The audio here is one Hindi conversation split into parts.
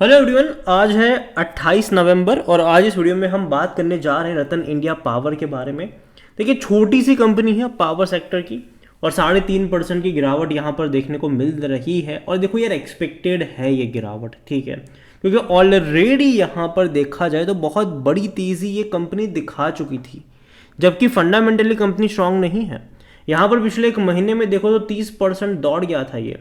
हेलो एवरीवन, आज है 28 नवंबर और आज इस वीडियो में हम बात करने जा रहे हैं रतन इंडिया पावर के बारे में। देखिए, छोटी सी कंपनी है पावर सेक्टर की और 3.5% की गिरावट यहाँ पर देखने को मिल रही है। और देखो यार, एक्सपेक्टेड है ये गिरावट, ठीक है, क्योंकि ऑलरेडी यहाँ पर देखा जाए तो बहुत बड़ी तेज़ी ये कंपनी दिखा चुकी थी, जबकि फंडामेंटली कंपनी स्ट्रांग नहीं है। यहाँ पर पिछले एक महीने में देखो तो 30% दौड़ गया था ये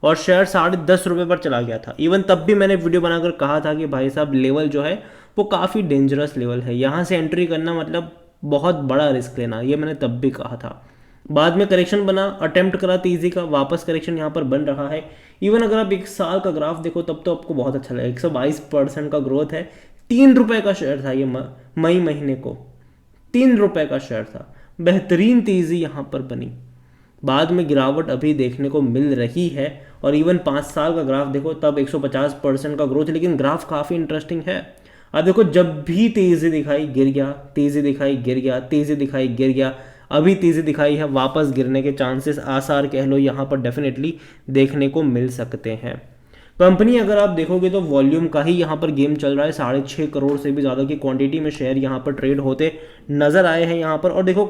और शेयर ₹10.5 पर चला गया था। इवन तब भी मैंने वीडियो बनाकर कहा था कि भाई साहब, लेवल जो है वो काफ़ी डेंजरस लेवल है, यहाँ से एंट्री करना मतलब बहुत बड़ा रिस्क लेना, ये मैंने तब भी कहा था। बाद में करेक्शन बना, अटेम्प्ट करा तेजी का, वापस करेक्शन यहाँ पर बन रहा है। इवन अगर आप एक साल का ग्राफ देखो तब तो आपको बहुत अच्छा लगेगा, 122% का ग्रोथ है। ₹3 का शेयर था ये मई महीने को, ₹3 का शेयर था। बेहतरीन तेजी यहाँ पर बनी, बाद में गिरावट अभी देखने को मिल रही है। और इवन 5 साल का ग्राफ देखो तब 150% का ग्रोथ, लेकिन ग्राफ काफ़ी इंटरेस्टिंग है। अब देखो, जब भी तेज़ी दिखाई गिर गया, तेज़ी दिखाई गिर गया, तेज़ी दिखाई गिर गया, अभी तेज़ी दिखाई है, वापस गिरने के चांसेस, आसार कह लो, यहाँ पर डेफिनेटली देखने को मिल सकते हैं। कंपनी अगर आप देखोगे तो वॉल्यूम का ही यहाँ पर गेम चल रहा है, 6.5 करोड़ से भी ज़्यादा की क्वांटिटी में शेयर यहाँ पर ट्रेड होते नज़र आए हैं यहाँ पर। और देखो,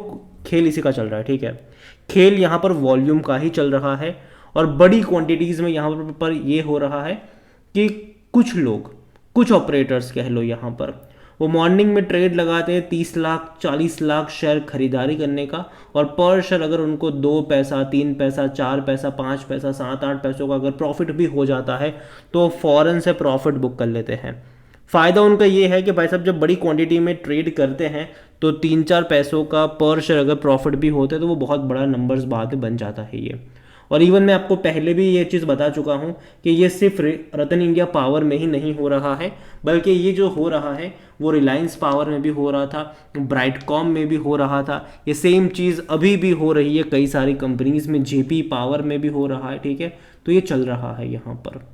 खेल इसी का चल रहा है, ठीक है, खेल यहाँ पर वॉल्यूम का ही चल रहा है। और बड़ी क्वांटिटीज़ में यहाँ पर ये हो रहा है कि कुछ लोग, कुछ ऑपरेटर्स कह लो, यहाँ पर वो मॉर्निंग में ट्रेड लगाते हैं 30 लाख 40 लाख शेयर खरीदारी करने का, और पर शेयर अगर उनको 2 पैसा 3 पैसा 4 पैसा 5 पैसा 7-8 पैसों का अगर प्रॉफिट भी हो जाता है तो फ़ौरन से प्रॉफिट बुक कर लेते हैं। फ़ायदा उनका ये है कि भाई साहब, जब बड़ी क्वांटिटी में ट्रेड करते हैं तो 3-4 पैसों का पर शेयर अगर प्रॉफिट भी होता है तो वो बहुत बड़ा नंबर्स बाद में बन जाता है ये। और इवन मैं आपको पहले भी ये चीज़ बता चुका हूँ कि ये सिर्फ रतन इंडिया पावर में ही नहीं हो रहा है, बल्कि ये जो हो रहा है वो रिलायंस पावर में भी हो रहा था, ब्राइटकॉम में भी हो रहा था, ये सेम चीज़ अभी भी हो रही है कई सारी कंपनीज में, जेपी पावर में भी हो रहा है, ठीक है। तो ये चल रहा है, यहाँ पर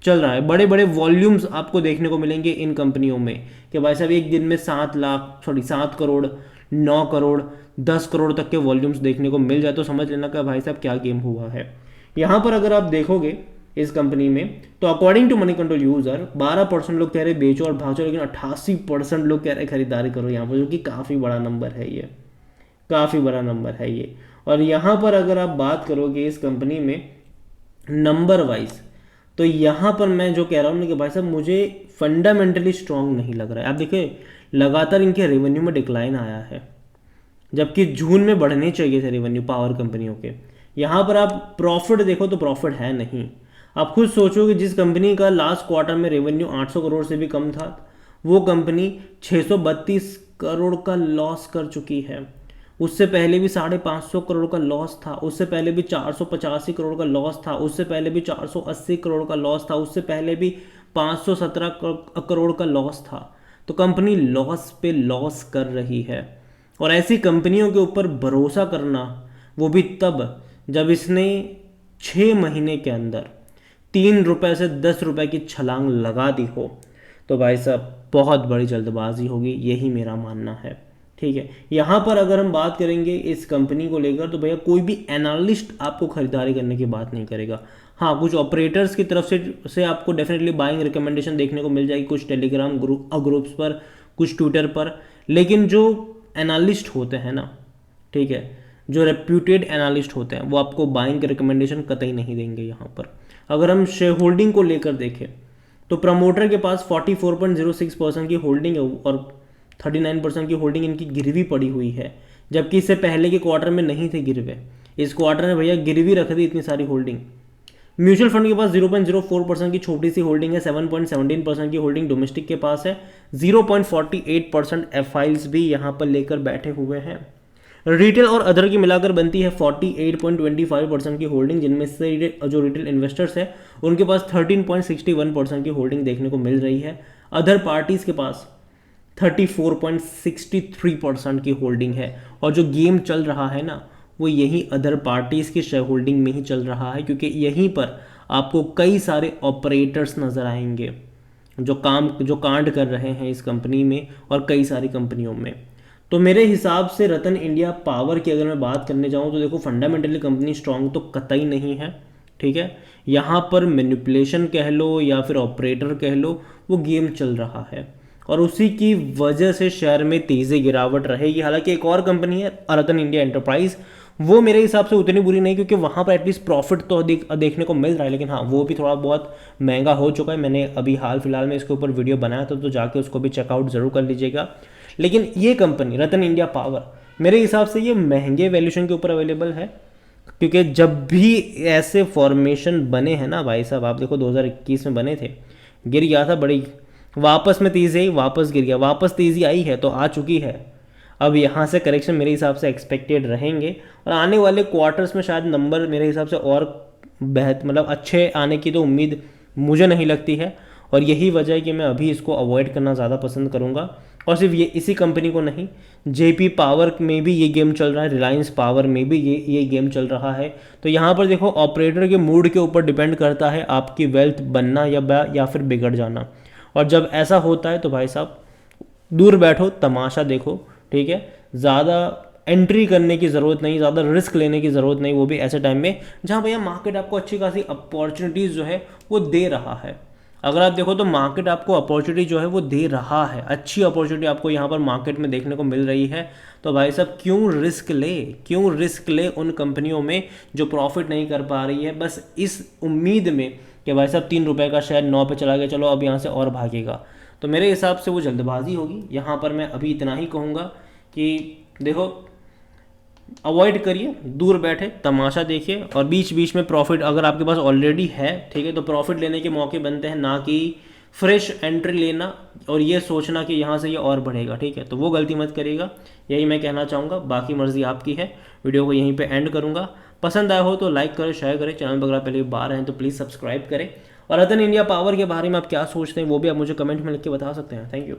चल रहा है। बड़े बड़े वॉल्यूम्स आपको देखने को मिलेंगे इन कंपनियों में कि भाई साहब, एक दिन में 7 करोड़ 9 करोड़ 10 करोड़ तक के वॉल्यूम्स देखने को मिल जाए तो समझ लेना कि भाई साहब क्या गेम हुआ है। यहाँ पर अगर आप देखोगे इस कंपनी में तो according to Moneycontrol user 12% लोग कह रहे बेचो और भागो, लेकिन 88% लोग कह रहे खरीदारी करो यहाँ पर, जो कि काफ़ी बड़ा नंबर है ये, काफ़ी बड़ा नंबर है ये। और यहाँ पर अगर आप बात करोगे इस कंपनी में नंबर वाइज, तो यहाँ पर मैं जो कह रहा हूँ ना कि भाई साहब, मुझे फंडामेंटली स्ट्रांग नहीं लग रहा है। आप देखिए, लगातार इनके रेवेन्यू में डिक्लाइन आया है, जबकि जून में बढ़ने चाहिए थे रेवेन्यू पावर कंपनियों के। यहाँ पर आप प्रॉफिट देखो तो प्रॉफिट है नहीं। आप खुद सोचो कि जिस कंपनी का लास्ट क्वार्टर में रेवेन्यू 800 करोड़ से भी कम था, वो कंपनी 632 करोड़ का लॉस कर चुकी है। उससे पहले भी 550 करोड़ का लॉस था, उससे पहले भी 485 करोड़ का लॉस था, उससे पहले भी 480 करोड़ का लॉस था, उससे पहले भी 517 करोड़ का लॉस था। तो कंपनी लॉस पे लॉस कर रही है। और ऐसी कंपनियों के ऊपर भरोसा करना, वो भी तब जब इसने 6 महीने के अंदर ₹3 से ₹10 की छलांग लगा दी हो, तो भाई साहब बहुत बड़ी जल्दबाजी होगी, यही मेरा मानना है, ठीक है। यहाँ पर अगर हम बात करेंगे इस कंपनी को लेकर तो भैया कोई भी एनालिस्ट आपको खरीदारी करने की बात नहीं करेगा। हाँ, कुछ ऑपरेटर्स की तरफ से आपको डेफिनेटली बाइंग रिकमेंडेशन देखने को मिल जाएगी, कुछ टेलीग्राम ग्रुप्स पर, कुछ ट्विटर पर। लेकिन जो एनालिस्ट होते हैं ना, ठीक है, जो रेप्यूटेड एनालिस्ट होते हैं, वो आपको बाइंग रिकमेंडेशन कतई नहीं देंगे। यहाँ पर अगर हम शेयर होल्डिंग को लेकर देखें तो प्रमोटर के पास 44.06% की होल्डिंग है और 39% की होल्डिंग इनकी गिरवी पड़ी हुई है, जबकि इससे पहले के क्वार्टर में नहीं थे गिरवे। इस क्वार्टर में भैया गिरवी रख दी इतनी सारी होल्डिंग। म्यूचुअल फंड के पास 0.04% की छोटी सी होल्डिंग है, 7.17% की होल्डिंग डोमेस्टिक के पास है, 0.48% एफआईल्स भी यहाँ पर लेकर बैठे हुए हैं। रिटेल और अदर की मिलाकर बनती है 48.25% की होल्डिंग, जिनमें से जो रिटेल इन्वेस्टर्स है उनके पास 13.61% की होल्डिंग देखने को मिल रही है। अदर पार्टीज के पास 34.63% की होल्डिंग है। और जो गेम चल रहा है ना, वो यही अदर पार्टीज़ की शेयर होल्डिंग में ही चल रहा है, क्योंकि यहीं पर आपको कई सारे ऑपरेटर्स नज़र आएंगे जो कांड कर रहे हैं इस कंपनी में और कई सारी कंपनियों में। तो मेरे हिसाब से रतन इंडिया पावर की अगर मैं बात करने जाऊँ तो देखो, फंडामेंटली कंपनी स्ट्रांग तो कतई नहीं है, ठीक है, यहाँ पर मैनिपुलेशन कह लो या फिर ऑपरेटर कह लो, वो गेम चल रहा है और उसी की वजह से शेयर में तेज़ी गिरावट रहेगी। हालांकि एक और कंपनी है रतन इंडिया एंटरप्राइज, वो मेरे हिसाब से उतनी बुरी नहीं, क्योंकि वहाँ पर एटलीस्ट प्रॉफिट तो देखने को मिल रहा है, लेकिन हाँ वो भी थोड़ा बहुत महंगा हो चुका है। मैंने अभी हाल फिलहाल में इसके ऊपर वीडियो बनाया था, तो जाके उसको भी चेकआउट ज़रूर कर लीजिएगा। लेकिन ये कंपनी रतन इंडिया पावर मेरे हिसाब से ये महंगे वैल्यूशन के ऊपर अवेलेबल है, क्योंकि जब भी ऐसे फॉर्मेशन बने हैं ना भाई साहब, आप देखो 2021 में बने थे, गिर गया था बड़ी, वापस में तेज़ी आई, वापस गिर गया, वापस तेज़ी आई है तो आ चुकी है। अब यहाँ से करेक्शन मेरे हिसाब से एक्सपेक्टेड रहेंगे और आने वाले क्वार्टर्स में शायद नंबर मेरे हिसाब से और मतलब अच्छे आने की तो उम्मीद मुझे नहीं लगती है, और यही वजह है कि मैं अभी इसको अवॉइड करना ज़्यादा पसंद करूँगा। और सिर्फ ये इसी कंपनी को नहीं, जेपी पावर में भी ये गेम चल रहा है, रिलायंस पावर में भी ये गेम चल रहा है। तो यहाँ पर देखो ऑपरेटर के मूड के ऊपर डिपेंड करता है आपकी वेल्थ बनना या फिर बिगड़ जाना। और जब ऐसा होता है तो भाई साहब दूर बैठो, तमाशा देखो, ठीक है, ज़्यादा एंट्री करने की ज़रूरत नहीं, ज़्यादा रिस्क लेने की ज़रूरत नहीं, वो भी ऐसे टाइम में जहाँ भैया मार्केट आपको अच्छी खासी अपॉर्चुनिटीज़ जो है वो दे रहा है। अगर आप देखो तो मार्केट आपको अपॉर्चुनिटी जो है वो दे रहा है, अच्छी अपॉर्चुनिटी आपको यहाँ पर मार्केट में देखने को मिल रही है। तो भाई साहब क्यों रिस्क ले उन कंपनियों में जो प्रॉफिट नहीं कर पा रही है, बस इस उम्मीद में कि भाई साहब 3 रुपये का शेयर 9 पे चला गया, चलो अब यहाँ से और भागेगा। तो मेरे हिसाब से वो जल्दबाजी होगी। यहाँ पर मैं अभी इतना ही कहूँगा कि देखो अवॉइड करिए, दूर बैठे तमाशा देखिए, और बीच बीच में प्रॉफिट अगर आपके पास ऑलरेडी है, ठीक है, तो प्रॉफिट लेने के मौके बनते हैं, ना कि फ्रेश एंट्री लेना और ये सोचना कि यहाँ से ये और बढ़ेगा, ठीक है, तो वो गलती मत करिएगा। यही मैं कहना चाहूँगा, बाकी मर्जी आपकी है। वीडियो को यहीं पे एंड करूँगा। पसंद आया हो तो लाइक करें, शेयर करें, चैनल पर अगर आप पहली बार हैं तो प्लीज़ सब्सक्राइब करें। और रतन इंडिया पावर के बारे में आप क्या सोचते हैं वो भी आप मुझे कमेंट में लिख के बता सकते हैं। Thank you.